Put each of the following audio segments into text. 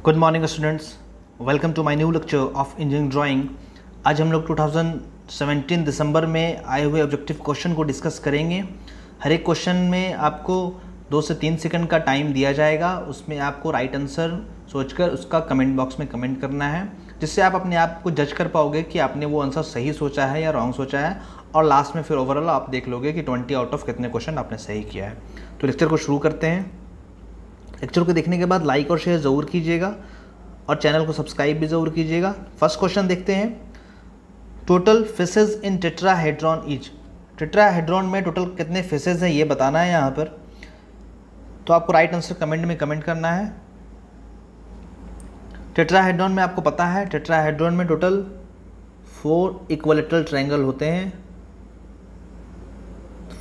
Good morning students, welcome to my new lecture of engineering drawing. आज हम लोग 2017 दिसंबर में आए हुए ऑब्जेक्टिव क्वेश्चन को डिस्कस करेंगे। हर एक क्वेश्चन में आपको 2 से 3 सेकंड का टाइम दिया जाएगा। उसमें आपको राइट आंसर सोचकर उसका कमेंट बॉक्स में कमेंट करना है, जिससे आप अपने आप को जज कर पाओगे कि आपने वो आंसर सही सोचा है या रॉन्ग सोचा है। और लास्ट में फिर ओवरऑल आप देख लोगे कि 20 आउट ऑफ कितने क्वेश्चन आपने सही किया है। तो लेक्चर को शुरू करते हैं। लेक्चर को देखने के बाद लाइक और शेयर ज़रूर कीजिएगा और चैनल को सब्सक्राइब भी ज़रूर कीजिएगा। फर्स्ट क्वेश्चन देखते हैं। Total faces in tetrahedron is. Tetrahedron में टोटल कितने फेसेस हैं ये बताना है यहाँ पर। तो आपको राइट आंसर कमेंट में कमेंट करना है। टेट्राहेड्रॉन में आपको पता है, टेट्राहेड्रॉन में टोटल 4 इक्विलैटरल ट्रायंगल होते हैं।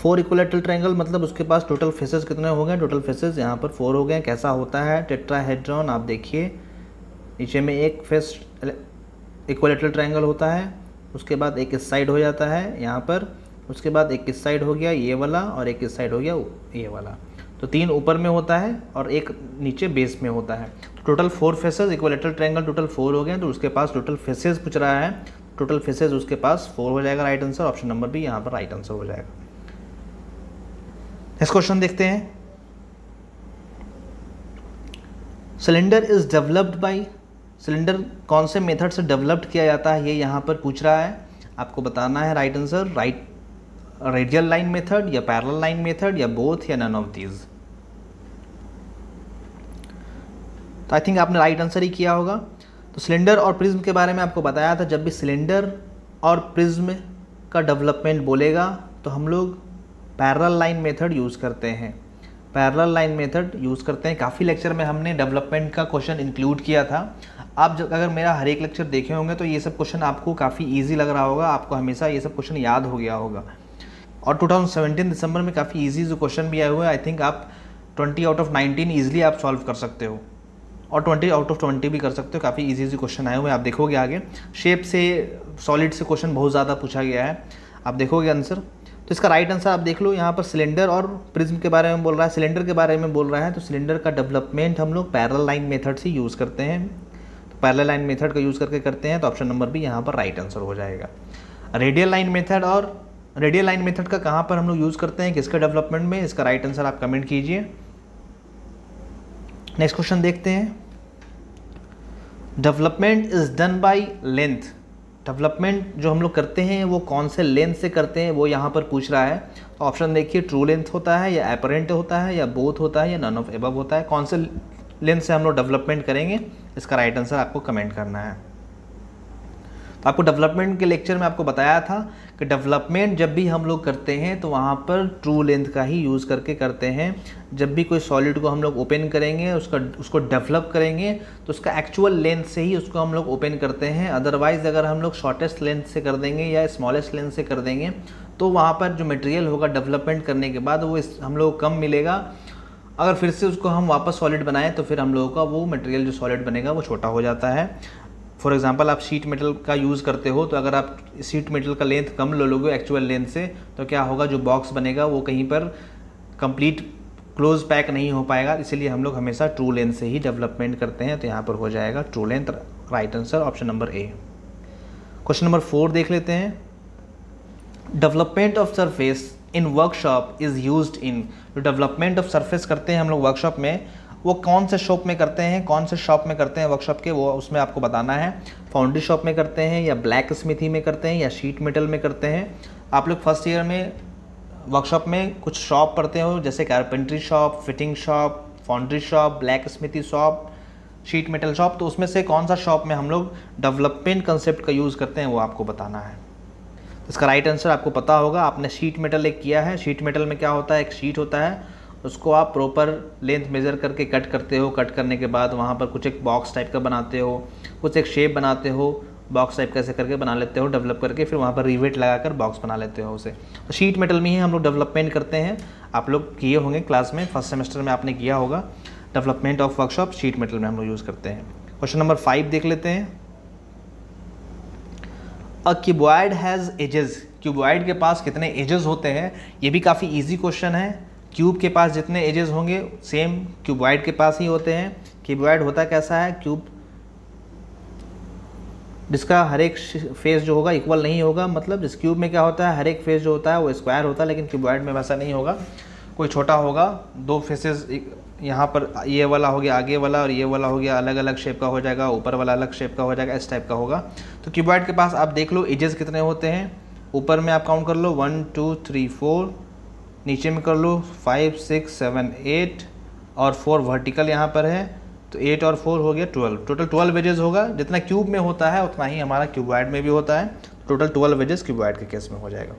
4 इक्विलैटरल ट्रायंगल मतलब उसके पास टोटल फेसेस कितने हो गए? टोटल फेसेस यहाँ पर 4 हो गए। कैसा होता है टेट्राहेड्रॉन? आप देखिए, नीचे में एक फेस इक्विलैटरल ट्रायंगल होता है, उसके बाद एक इस साइड हो जाता है यहाँ पर, उसके बाद एक इस साइड हो गया ये वाला, और एक इस साइड हो गया ये वाला। तो 3 ऊपर में होता है और एक नीचे बेस में होता है। तो total 4 faces, equilateral triangle total 4 हो गए। तो उसके पास टोटल फेसेस पूछ रहा है, टोटल फेसेस उसके पास 4 हो जाएगा। Right answer option number B यहाँ पर राइट आंसर हो जाएगा। नेक्स्ट क्वेश्चन देखते हैं। Cylinder is developed by. Cylinder कौन से मेथड से डेवलप्ड किया जाता है ये यहाँ पर पूछ रहा है। आपको बताना है right answer. Right radial line method या पैरेलल लाइन मेथड या बोथ या नन ऑफ दीज। तो आई थिंक आपने राइट आंसर ही किया होगा। तो सिलेंडर और प्रिज्म के बारे में आपको बताया था। जब भी सिलेंडर और प्रिज्म का डेवलपमेंट बोलेगा तो हम लोग पैरेलल लाइन मेथड यूज़ करते हैं। पैरेलल लाइन मेथड यूज़ करते हैं। काफ़ी लेक्चर में हमने डेवलपमेंट का क्वेश्चन इंक्लूड किया था। आप अगर मेरा हर एक लेक्चर देखे होंगे तो ये सब क्वेश्चन आपको काफ़ी इजी लग रहा होगा, आपको हमेशा ये सब क्वेश्चन याद हो गया होगा। और 2017 दिसंबर में काफ़ी इजी जो क्वेश्चन भी आए हुए हैं, आई थिंक आप 20 आउट ऑफ 19 ईजिली आप सॉल्व कर सकते हो और 20 आउट ऑफ 20 भी कर सकते हो। काफ़ी इजी क्वेश्चन आए हुए हैं, आप देखोगे आगे। शेप से, सॉलिड से क्वेश्चन बहुत ज़्यादा पूछा गया है, आप देखोगे आंसर। तो इसका राइट आंसर आप देख लो। यहाँ पर सिलेंडर और प्रिज्म के बारे में बोल रहा है, सिलेंडर के बारे में बोल रहा है। तो सिलेंडर का डेवलपमेंट हम लोग पैरेलल लाइन मेथड से यूज़ करते हैं। तो पैरेलल लाइन मेथड का यूज़ करके करते हैं। तो ऑप्शन नंबर भी यहाँ पर राइट आंसर हो जाएगा। रेडियल लाइन मेथड और रेडियल लाइन मेथड का कहाँ पर हम लोग यूज़ करते हैं, किसके डेवलपमेंट में? इसका राइट आंसर आप कमेंट कीजिए। नेक्स्ट क्वेश्चन देखते हैं। Development is done by length. Development जो हम लोग करते हैं वो कौन से लेंथ से करते हैं वो यहाँ पर पूछ रहा है। तो ऑप्शन देखिए, ट्रू लेंथ होता है या एपरेंट होता है या बोथ होता है या नन ऑफ एबव होता है। कौन से लेंथ से हम लोग डेवलपमेंट करेंगे, इसका राइट आंसर आपको कमेंट करना है। तो आपको डेवलपमेंट के लेक्चर में आपको बताया था कि डेवलपमेंट जब भी हम लोग करते हैं तो वहाँ पर ट्रू लेंथ का ही यूज़ करके करते हैं। जब भी कोई सॉलिड को हम लोग ओपन करेंगे, उसको डेवलप करेंगे, तो उसका एक्चुअल लेंथ से ही उसको हम लोग ओपन करते हैं। अदरवाइज़ अगर हम लोग शॉर्टेस्ट लेंथ से कर देंगे या स्मॉलेस्ट लेंथ से कर देंगे तो वहाँ पर जो मटेरियल होगा डेवलपमेंट करने के बाद वो हम लोग कम मिलेगा। अगर फिर से उसको हम वापस सॉलिड बनाएं तो फिर हम लोगों का वो मटेरियल जो सॉलिड बनेगा वो छोटा हो जाता है। फॉर एग्जांपल आप शीट मेटल का यूज़ करते हो, तो अगर आप शीट मेटल का लेंथ कम ले लोगे एक्चुअल लेंथ से, तो क्या होगा, जो बॉक्स बनेगा वो कहीं पर कंप्लीट क्लोज पैक नहीं हो पाएगा। इसीलिए हम लोग हमेशा ट्रू लेंथ से ही डेवलपमेंट करते हैं। तो यहाँ पर हो जाएगा true length right answer option number ए। क्वेश्चन नंबर 4 देख लेते हैं। Development of surface in workshop is used in. जो डेवलपमेंट ऑफ सरफेस करते हैं हम लोग वर्कशॉप में, वो कौन से शॉप में करते हैं, कौन से शॉप में करते हैं वर्कशॉप के, वो उसमें आपको बताना है। फाउंड्री शॉप में करते हैं या ब्लैक स्मिथी में करते हैं या शीट मेटल में करते हैं। आप लोग फर्स्ट ईयर में वर्कशॉप में कुछ शॉप पढ़ते हो, जैसे carpentry shop, fitting shop, foundry shop, black smithy shop, sheet metal shop. तो उसमें से कौन सा शॉप में हम लोग डेवलपमेंट कंसेप्ट का यूज़ करते हैं वो आपको बताना है। इसका राइट आंसर आपको पता होगा। आपने शीट मेटल एक किया है। शीट मेटल में क्या होता है, एक शीट होता है, उसको आप प्रॉपर लेंथ मेज़र करके कट करते हो। कट करने के बाद वहाँ पर कुछ एक बॉक्स टाइप का बनाते हो, कुछ एक शेप बनाते हो, बॉक्स टाइप कैसे करके बना लेते हो डेवलप करके, फिर वहाँ पर रिवेट लगाकर बॉक्स बना लेते हो उसे। तो शीट मेटल में ही हम लोग डेवलपमेंट करते हैं। आप लोग किए होंगे क्लास में, फर्स्ट सेमेस्टर में आपने किया होगा। Development of workshop sheet metal में हम लोग यूज़ करते हैं। क्वेश्चन नंबर 5 देख लेते हैं। A cuboid has edges. Cuboid के पास कितने एजेस होते हैं, ये भी काफ़ी ईजी क्वेश्चन है। क्यूब के पास जितने एजेस होंगे सेम क्यूबॉइड के पास ही होते हैं। क्यूबॉइड होता कैसा है, क्यूब जिसका हर एक फेस जो होगा इक्वल नहीं होगा, मतलब इस क्यूब में क्या होता है, हर एक फेस जो होता है वो स्क्वायर होता है, लेकिन क्यूबॉइड में वैसा नहीं होगा, कोई छोटा होगा, दो फेसेस यहाँ पर ये वाला हो गया आगे वाला और ये वाला हो गया अलग अलग शेप का हो जाएगा, ऊपर वाला अलग शेप का हो जाएगा, इस टाइप का होगा। तो क्यूबॉइड के पास आप देख लो एजेस कितने होते हैं, ऊपर में आप काउंट कर लो 1 2 3 4, नीचे में कर लो 5 6 7 8 और 4 वर्टिकल यहाँ पर है, तो 8 और 4 हो गया 12, टोटल 12 एजेस होगा। जितना क्यूब में होता है उतना ही हमारा क्यूबॉइड में भी होता है, टोटल 12 एजेस क्यूबॉइड के केस में हो जाएगा।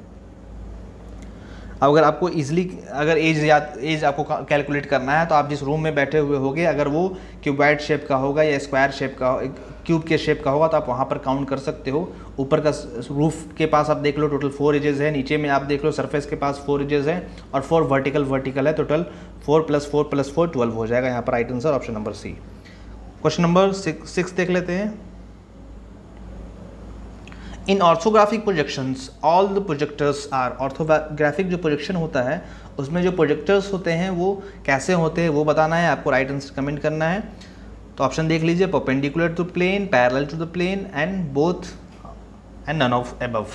अब अगर आपको इजीली अगर एज आपको कैलकुलेट करना है तो आप जिस रूम में बैठे हुए होगे अगर वो क्यूबॉइड शेप का होगा या स्क्वायर शेप का, क्यूब के शेप का होगा, तो आप वहाँ पर काउंट कर सकते हो। ऊपर का रूफ के पास आप देख लो टोटल 4 एजेस है, नीचे में आप देख लो सरफेस के पास 4 एजेस है और 4 वर्टिकल है, टोटल 4 + 4 + 4 12 हो जाएगा। यहाँ पर right answer option number C. Question number 6 देख लेते हैं। In orthographic projections all the projectors are, orthographic जो प्रोजेक्शन होता है उसमें जो प्रोजेक्टर्स होते हैं वो कैसे होते हैं वो बताना है, आपको राइट आंसर कमेंट करना है। तो ऑप्शन देख लीजिए, perpendicular to plane, parallel to the plane and both and none of above.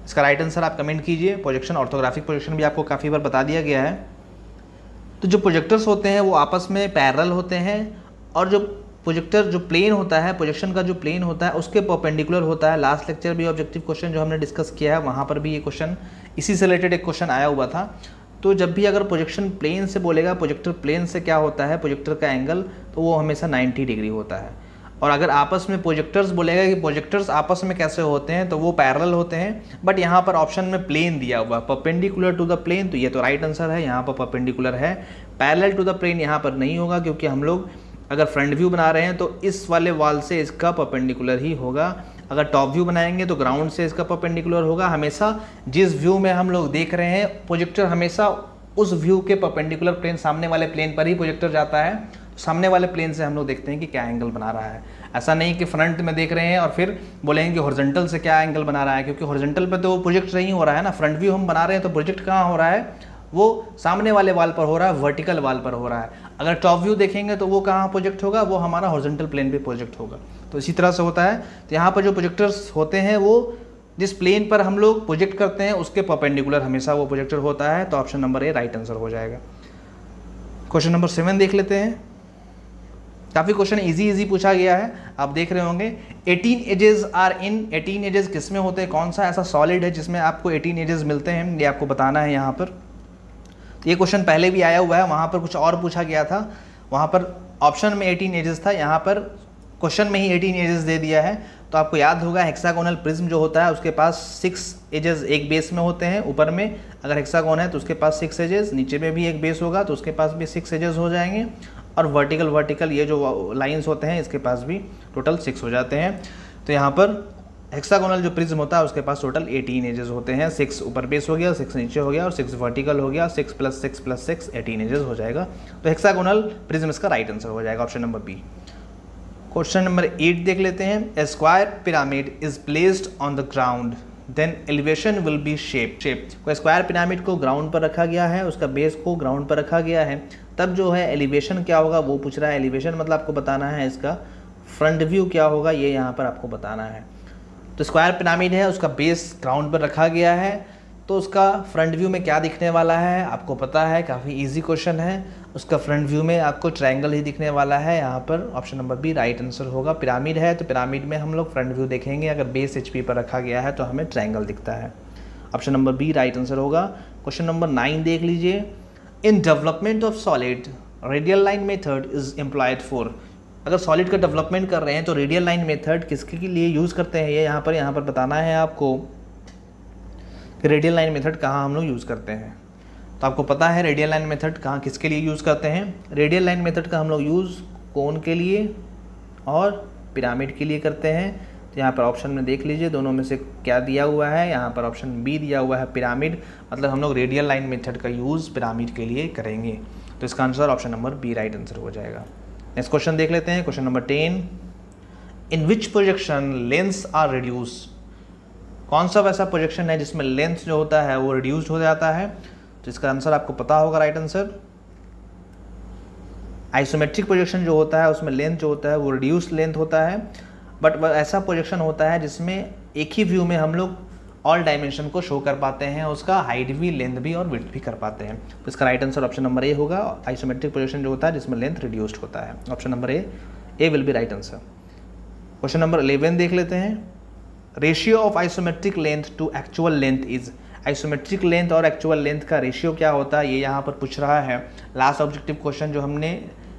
इसका राइट आंसर आप कमेंट कीजिए। प्रोजेक्शन, ऑर्थोग्राफिक प्रोजेक्शन भी आपको काफ़ी बार बता दिया गया है। तो जो प्रोजेक्टर्स होते हैं वो आपस में पैरेलल होते हैं और जो प्रोजेक्टर जो प्लेन होता है, प्रोजेक्शन का जो प्लेन होता है उसके परपेंडिकुलर होता है। लास्ट लेक्चर भी ऑब्जेक्टिव क्वेश्चन जो हमने डिस्कस किया है वहाँ पर भी ये क्वेश्चन इसी से रिलेटेड एक क्वेश्चन आया हुआ था। तो जब भी अगर प्रोजेक्शन प्लेन से बोलेगा, प्रोजेक्टर प्लेन से क्या होता है प्रोजेक्टर का एंगल, तो वो हमेशा 90 डिग्री होता है। और अगर आपस में प्रोजेक्टर्स बोलेगा कि प्रोजेक्टर्स आपस में कैसे होते हैं, तो वो पैरेलल होते हैं। बट यहाँ पर ऑप्शन में प्लेन दिया हुआ परपेंडिकुलर टू द प्लेन, तो ये तो राइट आंसर है, यहाँ पर परपेंडिकुलर है। पैरेलल टू द प्लेन यहाँ पर नहीं होगा, क्योंकि हम लोग अगर फ्रंट व्यू बना रहे हैं तो इस वाले वॉल से इसका परपेंडिकुलर ही होगा। अगर टॉप व्यू बनाएंगे तो ग्राउंड से इसका परपेंडिकुलर होगा। हमेशा जिस व्यू में हम लोग देख रहे हैं प्रोजेक्टर हमेशा उस व्यू के परपेंडिकुलर प्लेन, सामने वाले प्लेन पर ही प्रोजेक्टर जाता है। तो सामने वाले प्लेन से हम लोग देखते हैं कि क्या एंगल बना रहा है। ऐसा नहीं कि फ्रंट में देख रहे हैं और फिर बोलेंगे कि हॉरिजॉन्टल से क्या एंगल बना रहा है, क्योंकि हॉरिजॉन्टल पे तो वो प्रोजेक्ट नहीं हो रहा है ना। फ्रंट व्यू हम बना रहे हैं तो प्रोजेक्ट कहाँ हो रहा है, वो सामने वाले वाल पर हो रहा है, वर्टिकल वाल पर हो रहा है। अगर टॉप व्यू देखेंगे तो वो कहाँ प्रोजेक्ट होगा, वो हमारा हॉरिजॉन्टल प्लेन पे प्रोजेक्ट होगा। तो इसी तरह से होता है। तो यहाँ पर जो प्रोजेक्टर्स होते हैं वो जिस प्लेन पर हम लोग प्रोजेक्ट करते हैं उसके परपेंडिकुलर हमेशा वो प्रोजेक्टर होता है। तो ऑप्शन नंबर ए राइट आंसर हो जाएगा। क्वेश्चन नंबर 7 देख लेते हैं। काफ़ी क्वेश्चन इजी पूछा गया है, आप देख रहे होंगे। 18 एजेस आर इन, 18 एजेस किस में होते हैं, कौन सा ऐसा सॉलिड है जिसमें आपको 18 एजेस मिलते हैं, ये आपको बताना है यहाँ पर। ये क्वेश्चन पहले भी आया हुआ है, वहाँ पर कुछ और पूछा गया था, वहाँ पर ऑप्शन में 18 एजेस था, यहाँ पर क्वेश्चन में ही 18 एजेस दे दिया है। तो आपको याद होगा हेक्सागोनल प्रिज्म जो होता है उसके पास 6 एजेस एक बेस में होते हैं। ऊपर में अगर हेक्सागोन है तो उसके पास 6 एजेस, नीचे में भी एक बेस होगा तो उसके पास भी 6 एजेस हो जाएंगे। और वर्टिकल ये जो लाइन्स होते हैं इसके पास भी टोटल 6 हो जाते हैं। तो यहाँ पर हेक्सागोनल जो प्रिज्म होता है उसके पास टोटल 18 एजेस होते हैं। 6 ऊपर बेस हो गया, 6 नीचे हो गया और 6 वर्टिकल हो गया। 6 + 6 + 6 18 एजेस हो जाएगा। तो हेक्सागोनल प्रिज्म इसका राइट आंसर हो जाएगा, option number B. Question number 8 देख लेते हैं। A square pyramid is placed on the ground then elevation will be shape. कोई स्क्वायर पिरामिड को ग्राउंड पर रखा गया है, उसका बेस को ग्राउंड पर रखा गया है, तब जो है एलिवेशन क्या होगा वो पूछ रहा है। एलिवेशन मतलब आपको बताना है इसका फ्रंट व्यू क्या होगा, ये यहाँ पर आपको बताना है। तो स्क्वायर पिरामिड है, उसका बेस ग्राउंड पर रखा गया है, तो उसका फ्रंट व्यू में क्या दिखने वाला है आपको पता है, काफ़ी इजी क्वेश्चन है। उसका फ्रंट व्यू में आपको ट्रायंगल ही दिखने वाला है। यहाँ पर option number B right answer होगा। पिरामिड है तो पिरामिड में हम लोग फ्रंट व्यू देखेंगे, अगर बेस HP पर रखा गया है तो हमें ट्रायंगल दिखता है। Option number B right answer होगा। क्वेश्चन नंबर 9 देख लीजिए। In development of solid radial line method is employed for. अगर सॉलिड का डेवलपमेंट कर रहे हैं तो रेडियल लाइन मेथड किसके के लिए यूज़ करते हैं, ये यहाँ पर बताना है आपको कि रेडियल लाइन मेथड कहाँ हम लोग यूज़ करते हैं। तो आपको पता है रेडियल लाइन मेथड कहाँ किसके लिए यूज़ करते हैं। रेडियल लाइन मेथड का हम लोग यूज़ कोन के लिए और पिरामिड के लिए करते हैं। तो यहाँ पर ऑप्शन में देख लीजिए दोनों में से क्या दिया हुआ है। यहाँ पर ऑप्शन बी दिया हुआ है पिरामिड, मतलब हम लोग रेडियल लाइन मेथड का यूज़ पिरामिड के लिए करेंगे। तो इसका answer option number B right answer हो जाएगा। नेक्स्ट क्वेश्चन देख लेते हैं। Question number 10। In which projection lengths are reduce. कौन सा वैसा प्रोजेक्शन है जिसमें लेंथ जो होता है वो रिड्यूस्ड हो जाता है। तो इसका आंसर आपको पता होगा, राइट आंसर। आइसोमेट्रिक प्रोजेक्शन जो होता है उसमें लेंथ जो होता है वो रिड्यूस्ड लेंथ होता है, बट ऐसा प्रोजेक्शन होता है जिसमें एक ही व्यू में हम लोग ऑल डायमेंशन को शो कर पाते हैं, उसका हाइट भी, लेंथ भी और विड्थ भी कर पाते हैं। तो इसका राइट आंसर ऑप्शन नंबर ए होगा, आइसोमेट्रिक प्रोजेक्शन जो होता है जिसमें लेंथ रिड्यूस्ड होता है। Option number A will be right answer. Question number 11 देख लेते हैं। Ratio of isometric length to actual length is, isometric length और एक्चुअल लेंथ का रेशियो क्या होता है ये यहाँ पर पूछ रहा है। लास्ट ऑब्जेक्टिव क्वेश्चन जो हमने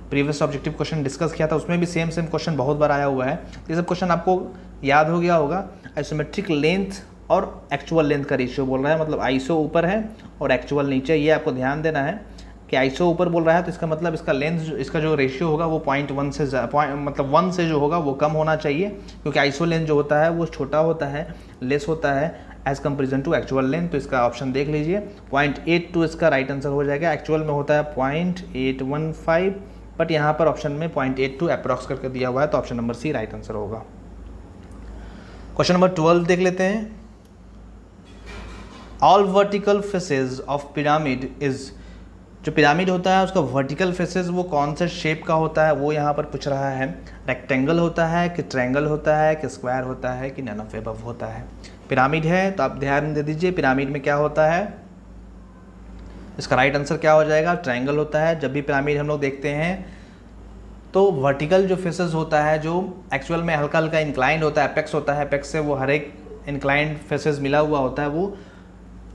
प्रीवियस ऑब्जेक्टिव क्वेश्चन डिस्कस किया था उसमें भी सेम क्वेश्चन बहुत बार आया हुआ है। ये सब क्वेश्चन आपको याद हो गया होगा। आइसोमेट्रिक लेंथ और एक्चुअल लेंथ का रेशियो बोल रहा है, मतलब आइसो ऊपर है और एक्चुअल नीचे। ये आपको ध्यान देना है कि आइसो ऊपर बोल रहा है तो इसका मतलब इसका लेंथ, इसका जो रेशियो होगा वो 0.1 से मतलब 1 से जो होगा वो कम होना चाहिए, क्योंकि आइसो लेंथ जो होता है वो छोटा होता है, लेस होता है as comparison to actual length. तो इसका ऑप्शन देख लीजिए 0.82 इसका राइट आंसर हो जाएगा। एक्चुअल में होता है 0.815, बट यहाँ पर ऑप्शन में 0.82 अप्रॉक्स करके दिया हुआ है, तो option number C right answer होगा। क्वेश्चन नंबर 12 देख लेते हैं। All vertical faces of pyramid is, जो पिरामिड होता है उसका वर्टिकल फेसेस वो कौन से शेप का होता है वो यहाँ पर पूछ रहा है। रेक्टेंगल होता है कि ट्रायंगल होता है कि स्क्वायर होता है कि नन ऑफ एबव होता है। पिरामिड है तो आप ध्यान दे दीजिए, पिरामिड में क्या होता है, इसका राइट आंसर क्या हो जाएगा, ट्रायंगल होता है। जब भी पिरामिड हम लोग देखते हैं तो वर्टिकल जो फेसेस होता है जो एक्चुअल में हल्का हल्का इंक्लाइंड होता है, एपेक्स होता है, एपेक्स से वो हर एक इंक्लाइंड फेसेस मिला हुआ होता है, वो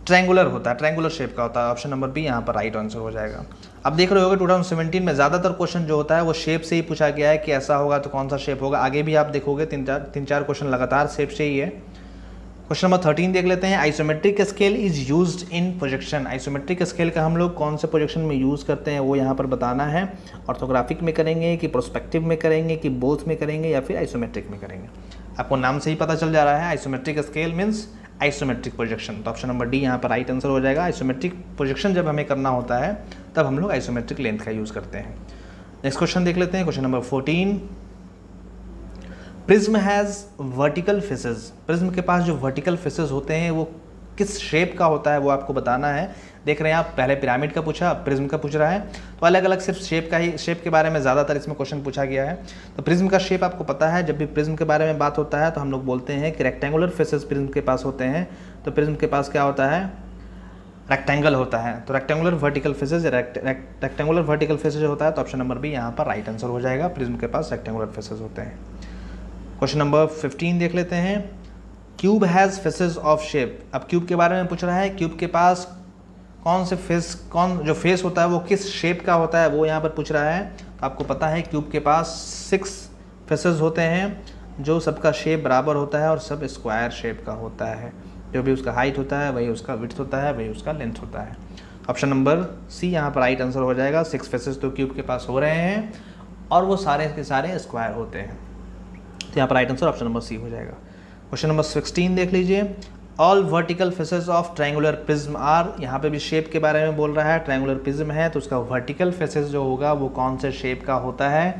ट्रायंगुलर होता है, ट्रायंगुलर शेप का होता है। ऑप्शन नंबर बी यहाँ पर राइट आंसर हो जाएगा। अब देख रहे होगे 2017 में ज़्यादातर क्वेश्चन जो होता है वो शेप से ही पूछा गया है कि ऐसा होगा तो कौन सा शेप होगा। आगे भी आप देखोगे तीन चार क्वेश्चन लगातार शेप से ही है। क्वेश्चन नंबर 13 देख लेते हैं। Isometric scale is used in projection, isometric scale का हम लोग कौन से प्रोजेक्शन में यूज़ करते हैं वो यहाँ पर बताना है। ऑर्थोग्राफिक में करेंगे कि प्रोस्पेक्टिव में करेंगे कि बोथ में करेंगे या फिर आइसोमेट्रिक में करेंगे। आपको नाम से ही पता चल जा रहा है, isometric scale means isometric projection. तो ऑप्शन नंबर डी यहाँ पर राइट आंसर हो जाएगा। आइसोमेट्रिक प्रोजेक्शन जब हमें करना होता है तब हम लोग आइसोमेट्रिक लेंथ का यूज़ करते हैं। नेक्स्ट क्वेश्चन देख लेते हैं। Question number 14। Prism has vertical faces, prism के पास जो वर्टिकल फेसेस होते हैं वो किस शेप का होता है वो आपको बताना है। देख रहे हैं आप, पहले पिरामिड का पूछा, अब प्रिज्म का पूछ रहा है, तो अलग अलग सिर्फ शेप के बारे में ज़्यादातर इसमें क्वेश्चन पूछा गया है। तो प्रिज्म का शेप आपको पता है, जब भी प्रिज्म के बारे में बात होता है तो हम लोग बोलते हैं कि रेक्टेंगुलर फेसेस प्रिज्म के पास होते हैं। तो प्रिज्म के पास क्या होता है, रेक्टेंगल होता है। तो rectangular vertical faces, rectangular vertical faces होता है, तो ऑप्शन नंबर बी यहाँ पर राइट आंसर हो जाएगा। प्रिज्म के पास रेक्टेंगुलर फेसेस होते हैं। क्वेश्चन नंबर 15 देख लेते हैं। Cube has faces of shape, अब क्यूब के बारे में पूछ रहा है। क्यूब के पास कौन से जो फेस होता है वो किस शेप का होता है वो यहाँ पर पूछ रहा है। तो आपको पता है क्यूब के पास 6 फेसेस होते हैं जो सबका शेप बराबर होता है और सब स्क्वायर शेप का होता है। जो भी उसका हाइट होता है वही उसका विड्थ होता है, वही उसका लेंथ होता है। ऑप्शन नंबर सी यहाँ पर राइट आंसर हो जाएगा। 6 फेसेस तो क्यूब के पास हो रहे हैं और वो सारे के सारे स्क्वायर होते हैं, तो यहाँ पर right answer option number C हो जाएगा। क्वेश्चन नंबर 16 देख लीजिए। All vertical faces of triangular prism are, यहाँ पे भी शेप के बारे में बोल रहा है। ट्रायंगुलर प्रिज्म है तो उसका वर्टिकल फेसेस जो होगा वो कौन से शेप का होता है।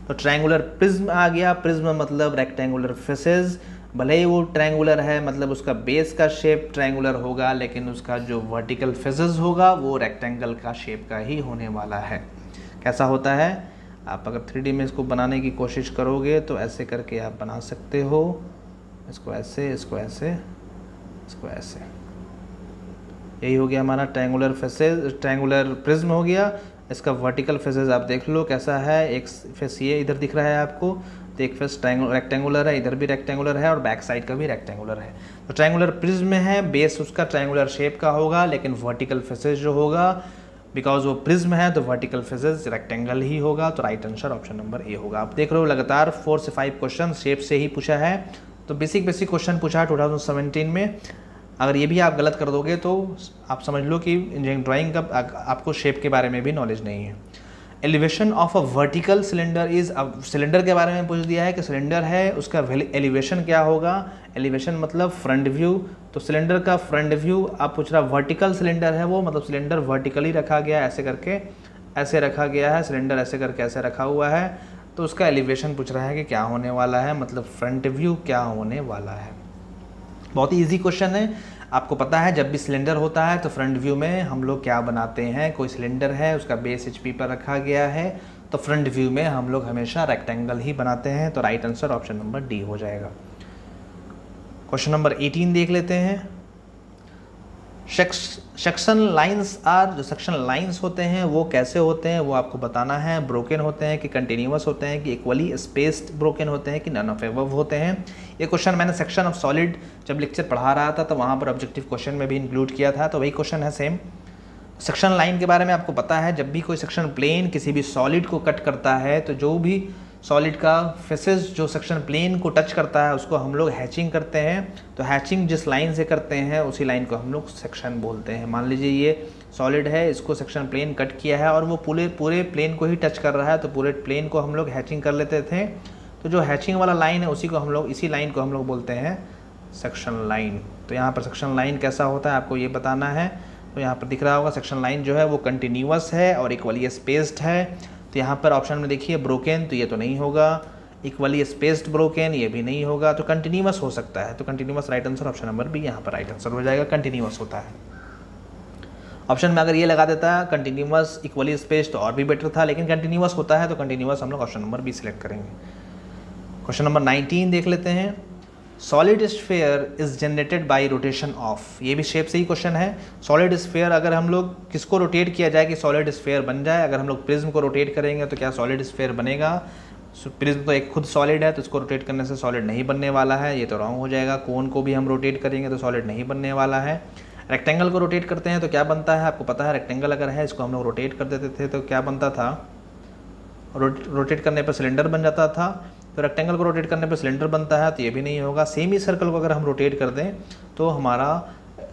तो ट्रायंगुलर प्रिज्म आ गया, प्रिज्म मतलब रेक्टेंगुलर फेसेस, भले ही वो ट्रायंगुलर है मतलब उसका बेस का शेप ट्रायंगुलर होगा, लेकिन उसका जो वर्टिकल फेसेस होगा वो रेक्टेंगल का शेप का ही होने वाला है। कैसा होता है, आप अगर 3D में इसको बनाने की कोशिश करोगे तो ऐसे करके आप बना सकते हो, इसको ऐसे, इसको ऐसे, इसको ऐसे। यही हो गया हमारा ट्रायंगुलर फेसेस, ट्रायंगुलर प्रिज्म हो गया। इसका वर्टिकल फेसेस आप देख लो कैसा है। एक फेस ये इधर दिख रहा है आपको, तो एक फेस रेक्टेंगुलर है, इधर भी रेक्टेंगुलर है और बैक साइड का भी रेक्टेंगुलर है। तो ट्रायंगुलर प्रिज्म में है, बेस उसका ट्रायंगुलर शेप का होगा, लेकिन वर्टिकल फेसेस जो होगा, बिकॉज वो प्रिज्म है तो वर्टिकल फेसेस रेक्टेंगल ही होगा। तो राइट आंसर ऑप्शन नंबर ए होगा। आप देख रहे हो लगातार 4 से 5 क्वेश्चन शेप से ही पूछा है। तो बेसिक क्वेश्चन पूछा है 2017 में। अगर ये भी आप गलत कर दोगे तो आप समझ लो कि इंजीनियरिंग ड्राइंग का आपको शेप के बारे में भी नॉलेज नहीं है। Elevation of a vertical cylinder is, अब सिलेंडर के बारे में पूछ दिया है कि सिलेंडर है उसका एलिवेशन क्या होगा। एलिवेशन मतलब फ्रंट व्यू, तो सिलेंडर का फ्रंट व्यू आप पूछ रहा, वर्टिकल सिलेंडर है वो, मतलब सिलेंडर वर्टिकली रखा गया, ऐसे करके ऐसे रखा गया है, सिलेंडर ऐसे करके ऐसे रखा हुआ है, तो उसका एलिवेशन पूछ रहा है कि क्या होने वाला है, मतलब फ्रंट व्यू क्या होने वाला है। बहुत ही ईजी क्वेश्चन है। आपको पता है जब भी सिलेंडर होता है तो फ्रंट व्यू में हम लोग क्या बनाते हैं, कोई सिलेंडर है उसका बेस HP पर रखा गया है तो फ्रंट व्यू में हम लोग हमेशा रेक्टेंगल ही बनाते हैं। तो right answer option number D हो जाएगा। क्वेश्चन नंबर 18 देख लेते हैं। सेक्शन लाइंस आर, जो सेक्शन लाइंस होते हैं वो कैसे होते हैं वो आपको बताना है। ब्रोकन होते हैं कि कंटिन्यूअस होते हैं कि इक्वली स्पेस्ड ब्रोकन होते हैं कि नन ऑफ एबव होते हैं। ये क्वेश्चन मैंने सेक्शन ऑफ सॉलिड जब लेक्चर पढ़ा रहा था तो वहाँ पर ऑब्जेक्टिव क्वेश्चन में भी इंक्लूड किया था, तो वही क्वेश्चन है सेम। सेक्शन लाइन के बारे में आपको पता है जब भी कोई सेक्शन प्लेन किसी भी सॉलिड को कट करता है तो जो भी सॉलिड का फेसेस जो सेक्शन प्लेन को टच करता है उसको हम लोग हैचिंग करते हैं। तो हैचिंग जिस लाइन से करते हैं उसी लाइन को हम लोग सेक्शन बोलते हैं। मान लीजिए ये सॉलिड है, इसको सेक्शन प्लेन कट किया है और वो पूरे प्लेन को ही टच कर रहा है तो पूरे प्लेन को हम लोग हैचिंग कर लेते थे। तो जो हैचिंग वाला लाइन है उसी लाइन को हम लोग बोलते हैं सेक्शन लाइन। तो यहाँ पर सेक्शन लाइन कैसा होता है आपको ये बताना है। तो यहाँ पर दिख रहा होगा सेक्शन लाइन जो है वो कंटिन्यूअस है और इक्वली स्पेस्ड है। तो यहाँ पर ऑप्शन में देखिए ब्रोकन, तो ये तो नहीं होगा। इक्वली स्पेस्ड ब्रोकन, ये भी नहीं होगा। तो कंटिन्यूअस हो सकता है, तो continuous right answer option number B यहाँ पर राइट आंसर हो जाएगा। कंटिन्यूअस होता है। ऑप्शन में अगर ये लगा देता कंटिन्यूअस इक्वली स्पेस्ड तो और भी बेटर था, लेकिन कंटिन्यूअस होता है तो कंटिन्यूअस हम लोग ऑप्शन नंबर बी सिलेक्ट करेंगे। क्वेश्चन नंबर 19 देख लेते हैं। Solid sphere is generated by rotation of, ये भी शेप से ही क्वेश्चन है। सॉलिड स्फीयर अगर हम लोग किसको रोटेट किया जाए कि सॉलिड स्फीयर बन जाए, अगर हम लोग प्रिज्म को रोटेट करेंगे तो क्या सॉलिड स्फीयर बनेगा? प्रिज्म तो एक खुद सॉलिड है तो इसको रोटेट करने से सॉलिड नहीं बनने वाला है, ये तो रॉन्ग हो जाएगा। कोन को भी हम रोटेट करेंगे तो सॉलिड नहीं बनने वाला है। रेक्टेंगल को रोटेट करते हैं तो क्या बनता है आपको पता है। रेक्टेंगल अगर है इसको हम लोग रोटेट कर देते थे तो क्या बनता था, रोटेट करने पर सिलेंडर बन जाता था। तो रेक्टेंगल को रोटेट करने पर सिलेंडर बनता है तो ये भी नहीं होगा। सेमी सर्कल को अगर हम रोटेट कर दें तो हमारा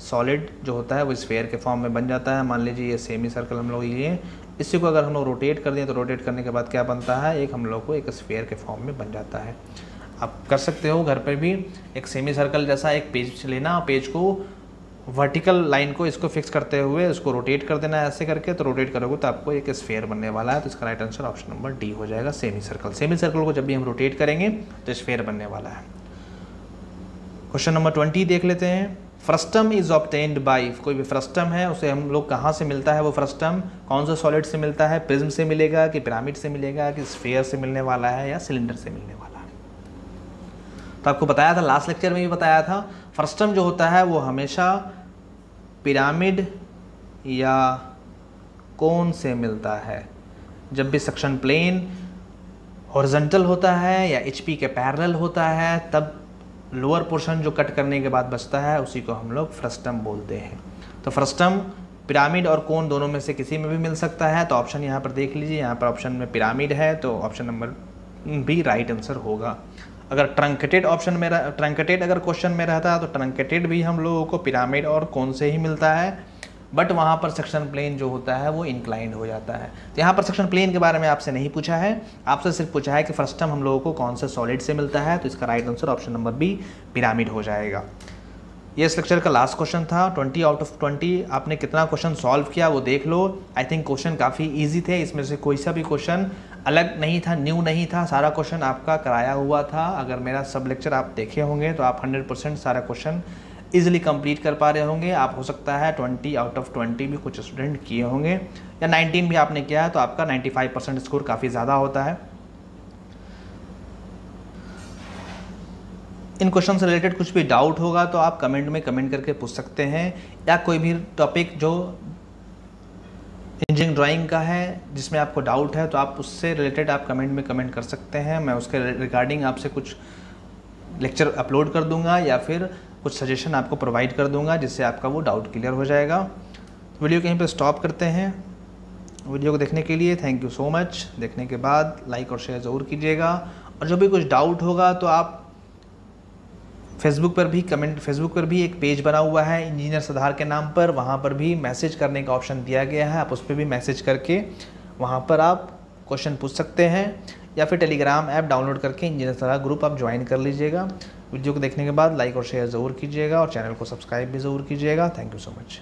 सॉलिड जो होता है वो स्फीयर के फॉर्म में बन जाता है। मान लीजिए ये सेमी सर्कल हम लोग लिए, इसी को अगर हम लोग रोटेट कर दें तो रोटेट करने के बाद क्या बनता है, एक हम लोग को एक स्फीयर के फॉर्म में बन जाता है। आप कर सकते हो घर पर भी एक सेमी सर्कल जैसा एक पेज लेना, पेज को वर्टिकल लाइन को इसको फिक्स करते हुए उसको रोटेट कर देना ऐसे करके, तो रोटेट करोगे तो आपको एक स्फीयर बनने वाला है। तो इसका right answer option number D हो जाएगा, सेमी सर्कल। सेमी सर्कल को जब भी हम रोटेट करेंगे तो स्फीयर बनने वाला है। क्वेश्चन नंबर 20 देख लेते हैं। फ्रस्टम इज ऑब्टेन्ड बाय, कोई भी फ्रस्टम है उसे हम लोग कहाँ से मिलता है, वो फ्रस्टम कौन सा सॉलिड से मिलता है, प्रिज्म से मिलेगा कि पिरामिड से मिलेगा कि स्फीयर से मिलने वाला है या सिलेंडर से मिलने वाला है। तो आपको बताया था लास्ट लेक्चर में भी बताया था, फ्रस्टम जो होता है वो हमेशा पिरामिड या कोन से मिलता है। जब भी सेक्शन प्लेन हॉरिजॉन्टल होता है या HP के पैरेलल होता है तब लोअर पोर्शन जो कट करने के बाद बचता है उसी को हम लोग फ्रस्टम बोलते हैं। तो फ्रस्टम पिरामिड और कोन दोनों में से किसी में भी मिल सकता है। तो ऑप्शन यहाँ पर देख लीजिए, यहाँ पर ऑप्शन में पिरामिड है तो option number B right answer होगा। अगर ट्रंकेटेड ऑप्शन में ट्रंकेटेड अगर क्वेश्चन में रहता है तो ट्रंकेटेड भी हम लोगों को पिरामिड और कोन से ही मिलता है, बट वहाँ पर सेक्शन प्लेन जो होता है वो इंक्लाइंड हो जाता है। तो यहाँ पर सेक्शन प्लेन के बारे में आपसे नहीं पूछा है, आपसे सिर्फ पूछा है कि फ्रस्टम हम लोगों को कौन से सॉलिड से मिलता है। तो इसका right answer option number B pyramid हो जाएगा। ये इस लेक्चर का लास्ट क्वेश्चन था। 20 आउट ऑफ 20 आपने कितना क्वेश्चन सॉल्व किया वो देख लो। आई थिंक क्वेश्चन काफ़ी ईजी थे, इसमें से कोई सा भी क्वेश्चन अलग नहीं था, न्यू नहीं था, सारा क्वेश्चन आपका कराया हुआ था। अगर मेरा सब लेक्चर आप देखे होंगे तो आप 100% सारा क्वेश्चन ईजिली कंप्लीट कर पा रहे होंगे। आप हो सकता है 20 आउट ऑफ 20 भी कुछ स्टूडेंट किए होंगे या 19 भी आपने किया है तो आपका 95% स्कोर काफ़ी ज़्यादा होता है। इन क्वेश्चन से रिलेटेड कुछ भी डाउट होगा तो आप कमेंट में कमेंट करके पूछ सकते हैं, या कोई भी टॉपिक जो इंजीनियरिंग ड्राइंग का है जिसमें आपको डाउट है तो आप उससे रिलेटेड आप कमेंट में कमेंट कर सकते हैं। मैं उसके रिगार्डिंग आपसे कुछ लेक्चर अपलोड कर दूंगा या फिर कुछ सजेशन आपको प्रोवाइड कर दूंगा जिससे आपका वो डाउट क्लियर हो जाएगा। वीडियो कहीं पे स्टॉप करते हैं। वीडियो को देखने के लिए थैंक यू सो मच। देखने के बाद लाइक और शेयर ज़रूर कीजिएगा, और जो भी कुछ डाउट होगा तो आप फेसबुक पर भी एक पेज बना हुआ है इंजीनियर सुधार के नाम पर, वहाँ पर भी मैसेज करने का ऑप्शन दिया गया है। आप उस पर भी मैसेज करके वहाँ पर आप क्वेश्चन पूछ सकते हैं, या फिर टेलीग्राम ऐप डाउनलोड करके इंजीनियर सुधार ग्रुप आप ज्वाइन कर लीजिएगा। वीडियो को देखने के बाद लाइक और शेयर ज़रूर कीजिएगा और चैनल को सब्सक्राइब भी ज़रूर कीजिएगा। Thank you so much.